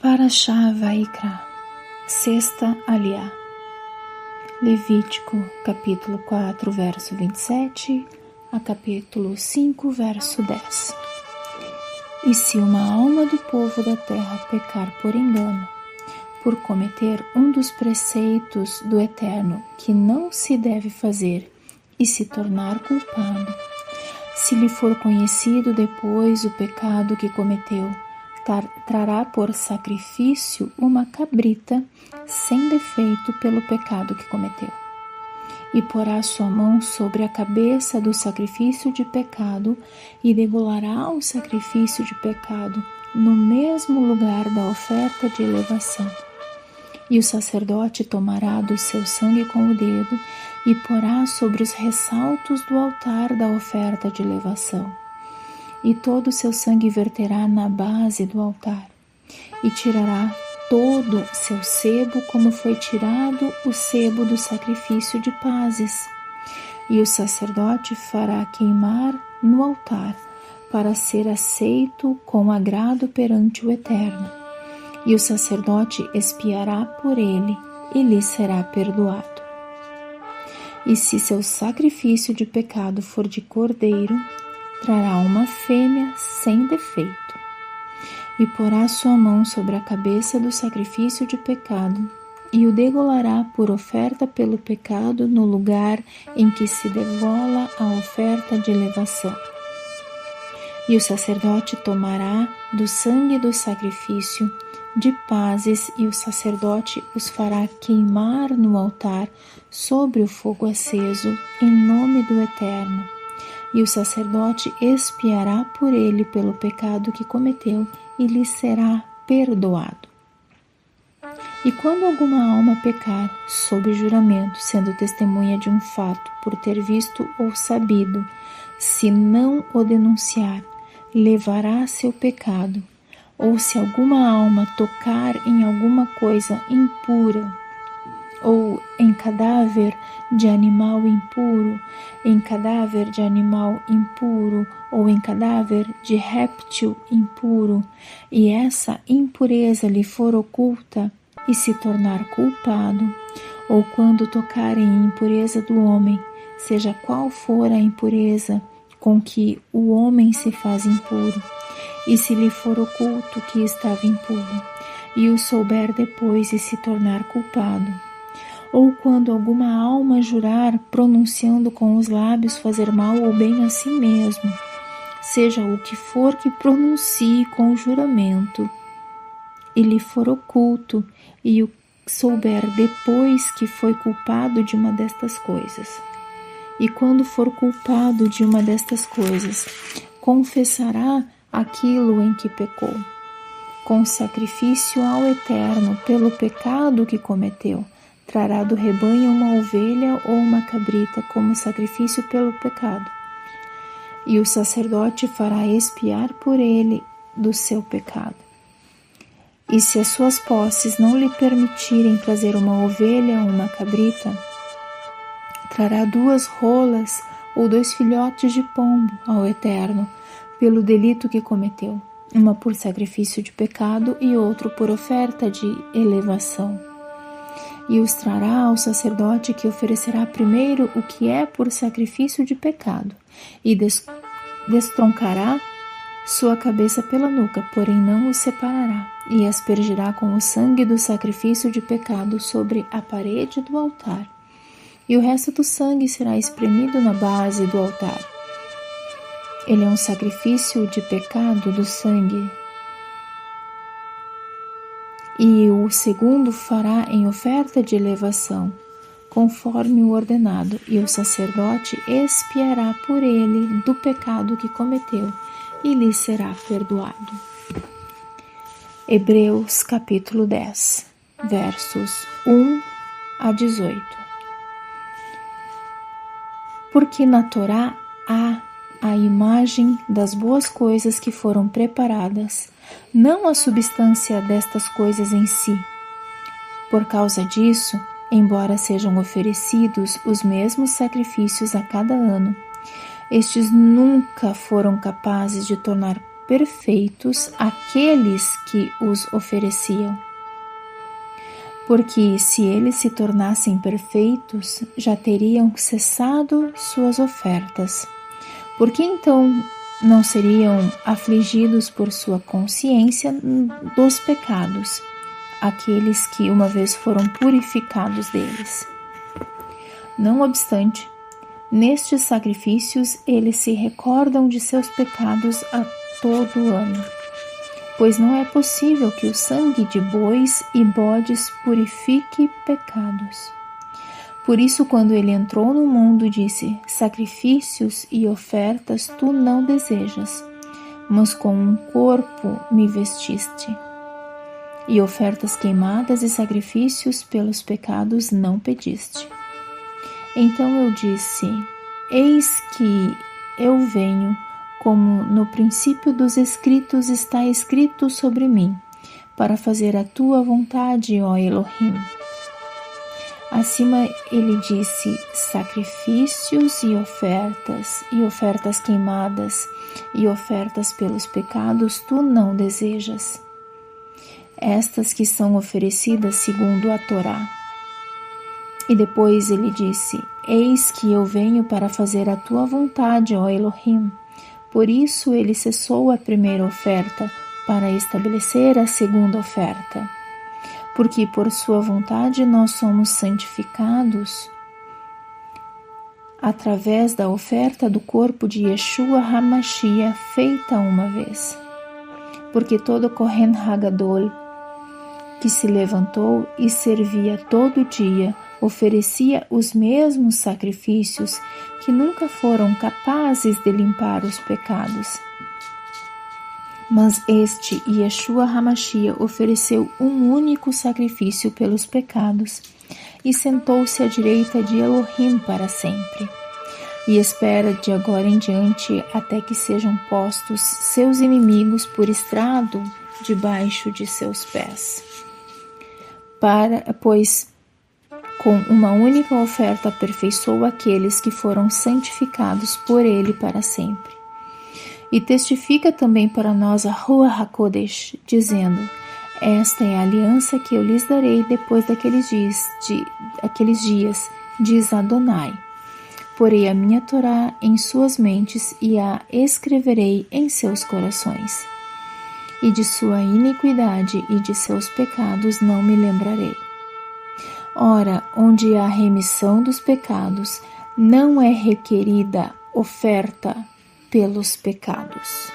Parashá Vaikra, sexta aliá. Levítico, capítulo 4, verso 27, a capítulo 5, verso 10. E se uma alma do povo da terra pecar por engano, por cometer um dos preceitos do Eterno que não se deve fazer e se tornar culpado, se lhe for conhecido depois o pecado que cometeu, trará por sacrifício uma cabrita sem defeito pelo pecado que cometeu. E porá sua mão sobre a cabeça do sacrifício de pecado e degolará o sacrifício de pecado no mesmo lugar da oferta de elevação. E o sacerdote tomará do seu sangue com o dedo e porá sobre os ressaltos do altar da oferta de elevação. E todo o seu sangue verterá na base do altar, e tirará todo seu sebo, como foi tirado o sebo do sacrifício de pazes. E o sacerdote fará queimar no altar, para ser aceito com agrado perante o Eterno. E o sacerdote expiará por ele, e lhe será perdoado. E se seu sacrifício de pecado for de cordeiro, trará uma fêmea sem defeito, e porá sua mão sobre a cabeça do sacrifício de pecado, e o degolará por oferta pelo pecado no lugar em que se degola a oferta de elevação. E o sacerdote tomará do sangue do sacrifício de pazes, e o sacerdote os fará queimar no altar sobre o fogo aceso, em nome do Eterno. E o sacerdote expiará por ele pelo pecado que cometeu, e lhe será perdoado. E quando alguma alma pecar, sob juramento, sendo testemunha de um fato, por ter visto ou sabido, se não o denunciar, levará seu pecado. Ou se alguma alma tocar em alguma coisa impura, ou em cadáver de animal impuro, em cadáver de animal impuro, ou em cadáver de réptil impuro, e essa impureza lhe for oculta e se tornar culpado, ou quando tocar em impureza do homem, seja qual for a impureza com que o homem se faz impuro, e se lhe for oculto que estava impuro, e o souber depois e se tornar culpado, ou quando alguma alma jurar, pronunciando com os lábios fazer mal ou bem a si mesmo, seja o que for que pronuncie com o juramento, e lhe for oculto, e o souber depois que foi culpado de uma destas coisas. E quando for culpado de uma destas coisas, confessará aquilo em que pecou, com sacrifício ao Eterno pelo pecado que cometeu. Trará do rebanho uma ovelha ou uma cabrita como sacrifício pelo pecado. E o sacerdote fará expiar por ele do seu pecado. E se as suas posses não lhe permitirem trazer uma ovelha ou uma cabrita, trará 2 rolas ou 2 filhotes de pombo ao Eterno, pelo delito que cometeu, uma por sacrifício de pecado e outro por oferta de elevação. E os trará ao sacerdote, que oferecerá primeiro o que é por sacrifício de pecado, e destroncará sua cabeça pela nuca, porém não os separará, e aspergirá com o sangue do sacrifício de pecado sobre a parede do altar. E o resto do sangue será espremido na base do altar. Ele é um sacrifício de pecado do sangue. E o segundo fará em oferta de elevação, conforme o ordenado, e o sacerdote expiará por ele do pecado que cometeu, e lhe será perdoado. Hebreus capítulo 10, versos 1 a 18. Porque na Torá há a imagem das boas coisas que foram preparadas, não a substância destas coisas em si. Por causa disso, embora sejam oferecidos os mesmos sacrifícios a cada ano, estes nunca foram capazes de tornar perfeitos aqueles que os ofereciam. Porque se eles se tornassem perfeitos, já teriam cessado suas ofertas. Por que então não seriam afligidos por sua consciência dos pecados, aqueles que uma vez foram purificados deles? Não obstante, nestes sacrifícios eles se recordam de seus pecados a todo ano, pois não é possível que o sangue de bois e bodes purifique pecados. Por isso, quando ele entrou no mundo, disse: sacrifícios e ofertas tu não desejas, mas com um corpo me vestiste. E ofertas queimadas e sacrifícios pelos pecados não pediste. Então eu disse: eis que eu venho, como no princípio dos escritos está escrito sobre mim, para fazer a tua vontade, ó Elohim. Acima ele disse: sacrifícios e ofertas queimadas, e ofertas pelos pecados tu não desejas, estas que são oferecidas segundo a Torá. E depois ele disse: eis que eu venho para fazer a tua vontade, ó Elohim. Por isso ele cessou a primeira oferta, para estabelecer a segunda oferta. Porque por sua vontade nós somos santificados através da oferta do corpo de Yeshua HaMashiach feita uma vez. Porque todo Kohen Hagadol que se levantou e servia todo dia oferecia os mesmos sacrifícios que nunca foram capazes de limpar os pecados. Mas este Yeshua HaMashiach ofereceu um único sacrifício pelos pecados e sentou-se à direita de Elohim para sempre, e espera de agora em diante até que sejam postos seus inimigos por estrado debaixo de seus pés. Pois com uma única oferta aperfeiçoou aqueles que foram santificados por ele para sempre. E testifica também para nós a Ruach HaKodesh, dizendo: esta é a aliança que eu lhes darei depois daqueles dias, diz Adonai. Porei a minha Torá em suas mentes e a escreverei em seus corações. E de sua iniquidade e de seus pecados não me lembrarei. Ora, onde há remissão dos pecados, não é requerida oferta pelos pecados.